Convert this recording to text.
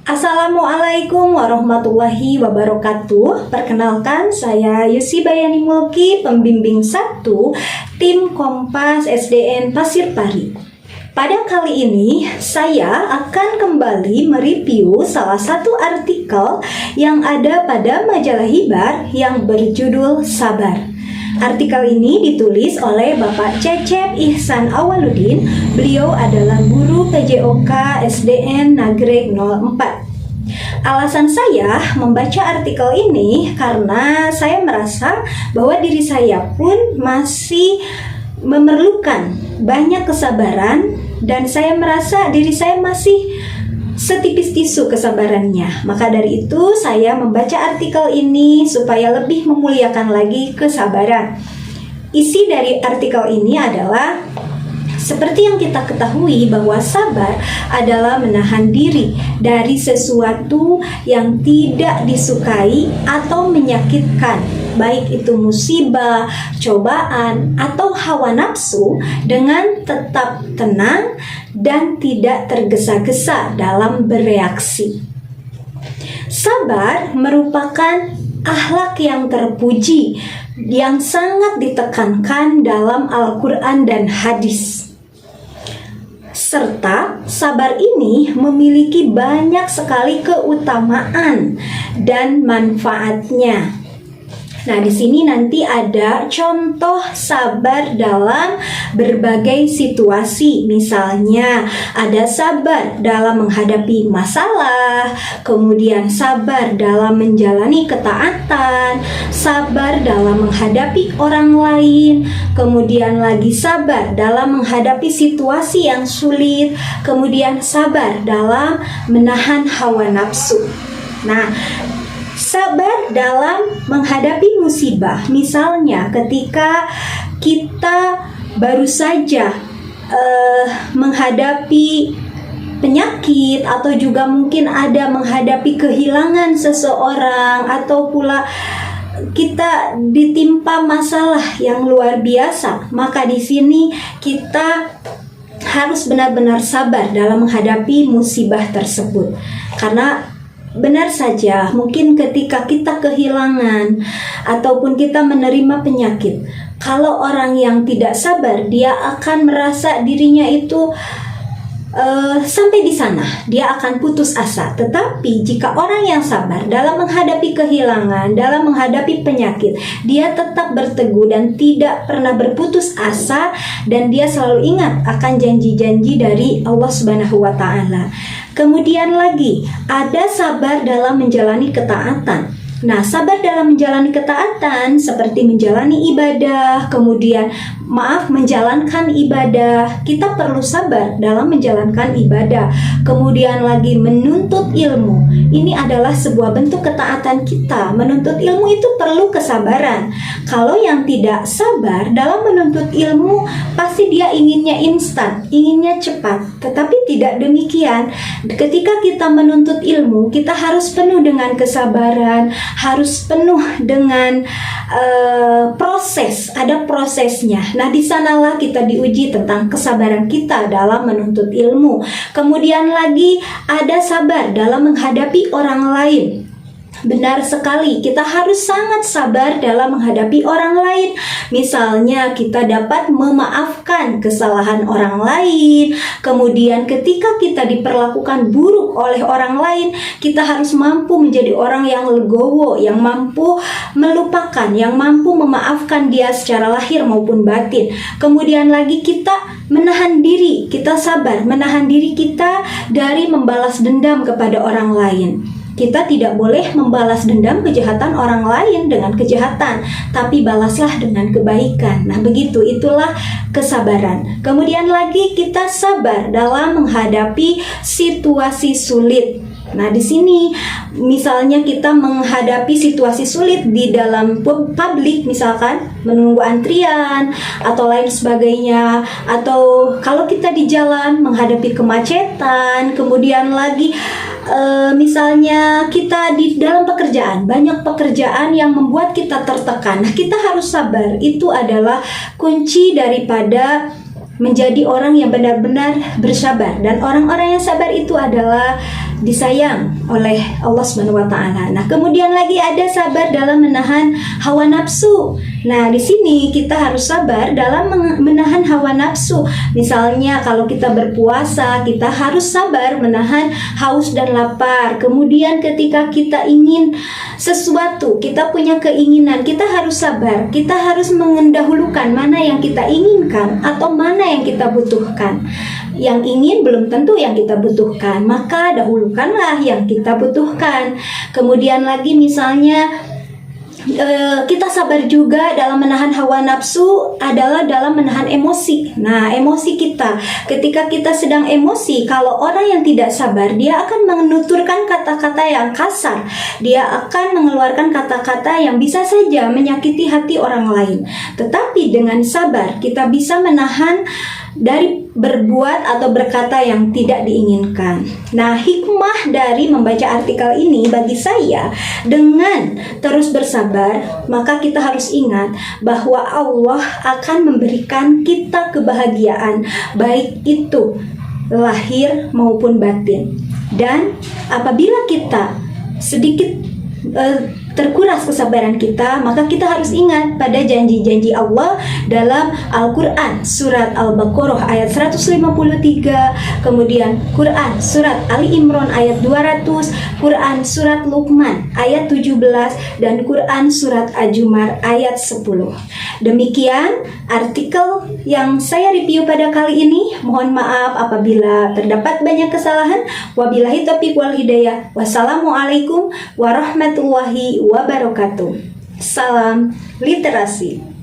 Assalamualaikum warahmatullahi wabarakatuh. Perkenalkan, saya Yusi Bayani Mulki, pembimbing 1 tim Kompas SDN Pasir Pari. Pada kali ini, saya akan kembali mereview salah satu artikel yang ada pada majalah Hibar yang berjudul Sabar. Artikel ini ditulis oleh Bapak Cecep Ihsan Awaludin. Beliau adalah guru PJOK SDN Nagreg 04. Alasan saya membaca artikel ini karena saya merasa bahwa diri saya pun masih memerlukan banyak kesabaran, dan saya merasa diri saya masih setipis tisu kesabarannya. Maka dari itu saya membaca artikel ini supaya lebih memuliakan lagi kesabaran. Isi dari artikel ini adalah seperti yang kita ketahui bahwa sabar adalah menahan diri dari sesuatu yang tidak disukai atau menyakitkan, baik itu musibah, cobaan, atau hawa nafsu, dengan tetap tenang dan tidak tergesa-gesa dalam bereaksi. Sabar merupakan akhlak yang terpuji yang sangat ditekankan dalam Al-Quran dan hadis. Serta sabar ini memiliki banyak sekali keutamaan dan manfaatnya. Nah, di sini nanti ada contoh sabar dalam berbagai situasi. Misalnya, ada sabar dalam menghadapi masalah, kemudian sabar dalam menjalani ketaatan, sabar dalam menghadapi orang lain, kemudian lagi sabar dalam menghadapi situasi yang sulit, kemudian sabar dalam menahan hawa nafsu. Nah, sabar dalam menghadapi musibah, misalnya ketika kita baru saja menghadapi penyakit, atau juga mungkin ada menghadapi kehilangan seseorang, atau pula kita ditimpa masalah yang luar biasa, maka di sini kita harus benar-benar sabar dalam menghadapi musibah tersebut. Karena benar saja, mungkin ketika kita kehilangan ataupun kita menerima penyakit, kalau orang yang tidak sabar, dia akan merasa dirinya itu sampai di sana, dia akan putus asa. Tetapi jika orang yang sabar dalam menghadapi kehilangan, dalam menghadapi penyakit, dia tetap berteguh dan tidak pernah berputus asa, dan dia selalu ingat akan janji-janji dari Allah Subhanahu wa Ta'ala. Kemudian lagi, ada sabar dalam menjalani ketaatan. Nah, sabar dalam menjalani ketaatan seperti menjalani ibadah, kemudian menjalankan ibadah. Kita perlu sabar dalam menjalankan ibadah. Kemudian lagi menuntut ilmu. Ini adalah sebuah bentuk ketaatan kita. Menuntut ilmu itu perlu kesabaran. Kalau yang tidak sabar dalam menuntut ilmu, pasti dia inginnya instan, inginnya cepat. Tetapi tidak demikian. Ketika kita menuntut ilmu, kita harus penuh dengan kesabaran, harus penuh dengan proses, ada prosesnya. Nah, di sanalah kita diuji tentang kesabaran kita dalam menuntut ilmu. Kemudian lagi ada sabar dalam menghadapi orang lain. Benar sekali, kita harus sangat sabar dalam menghadapi orang lain. Misalnya, kita dapat memaafkan kesalahan orang lain. Kemudian ketika kita diperlakukan buruk oleh orang lain, kita harus mampu menjadi orang yang legowo, yang mampu melupakan, yang mampu memaafkan dia secara lahir maupun batin. Kemudian lagi kita menahan diri, kita sabar menahan diri kita dari membalas dendam kepada orang lain. Kita tidak boleh membalas dendam kejahatan orang lain dengan kejahatan, tapi balaslah dengan kebaikan. Nah, begitu, itulah kesabaran. Kemudian lagi kita sabar dalam menghadapi situasi sulit. Nah, di sini misalnya kita menghadapi situasi sulit di dalam publik, misalkan menunggu antrian atau lain sebagainya, atau kalau kita di jalan menghadapi kemacetan, kemudian lagi misalnya kita di dalam pekerjaan, banyak pekerjaan yang membuat kita tertekan. Nah, kita harus sabar. Itu adalah kunci daripada menjadi orang yang benar-benar bersabar. Dan orang-orang yang sabar itu adalah disayang oleh Allah Subhanahu wa taala. Nah, kemudian lagi ada sabar dalam menahan hawa nafsu. Nah, di sini kita harus sabar dalam menahan hawa nafsu. Misalnya kalau kita berpuasa, kita harus sabar menahan haus dan lapar. Kemudian ketika kita ingin sesuatu, kita punya keinginan, kita harus sabar. Kita harus mendahulukan mana yang kita inginkan atau mana yang kita butuhkan. Yang ingin belum tentu yang kita butuhkan, maka dahulukanlah yang kita butuhkan. Kemudian lagi misalnya kita sabar juga dalam menahan hawa nafsu adalah dalam menahan emosi. Nah, emosi kita, ketika kita sedang emosi, kalau orang yang tidak sabar, dia akan menuturkan kata-kata yang kasar. Dia akan mengeluarkan kata-kata yang bisa saja menyakiti hati orang lain. Tetapi dengan sabar, kita bisa menahan dari berbuat atau berkata yang tidak diinginkan. Nah, hikmah dari membaca artikel ini bagi saya, dengan terus bersabar, maka kita harus ingat bahwa Allah akan memberikan kita kebahagiaan, baik itu lahir maupun batin. Dan apabila kita sedikit terkuras kesabaran kita, maka kita harus ingat pada janji-janji Allah dalam Al-Quran surat Al-Baqarah ayat 153, kemudian Quran surat Ali Imran ayat 200, Quran surat Luqman ayat 17, dan Quran surat Al-Jumar ayat 10. Demikian artikel yang saya review pada kali ini. Mohon maaf apabila terdapat banyak kesalahan. Wabillahi taufiq wal hidayah. Wassalamualaikum warahmatullahi wabarakatuh. Salam literasi.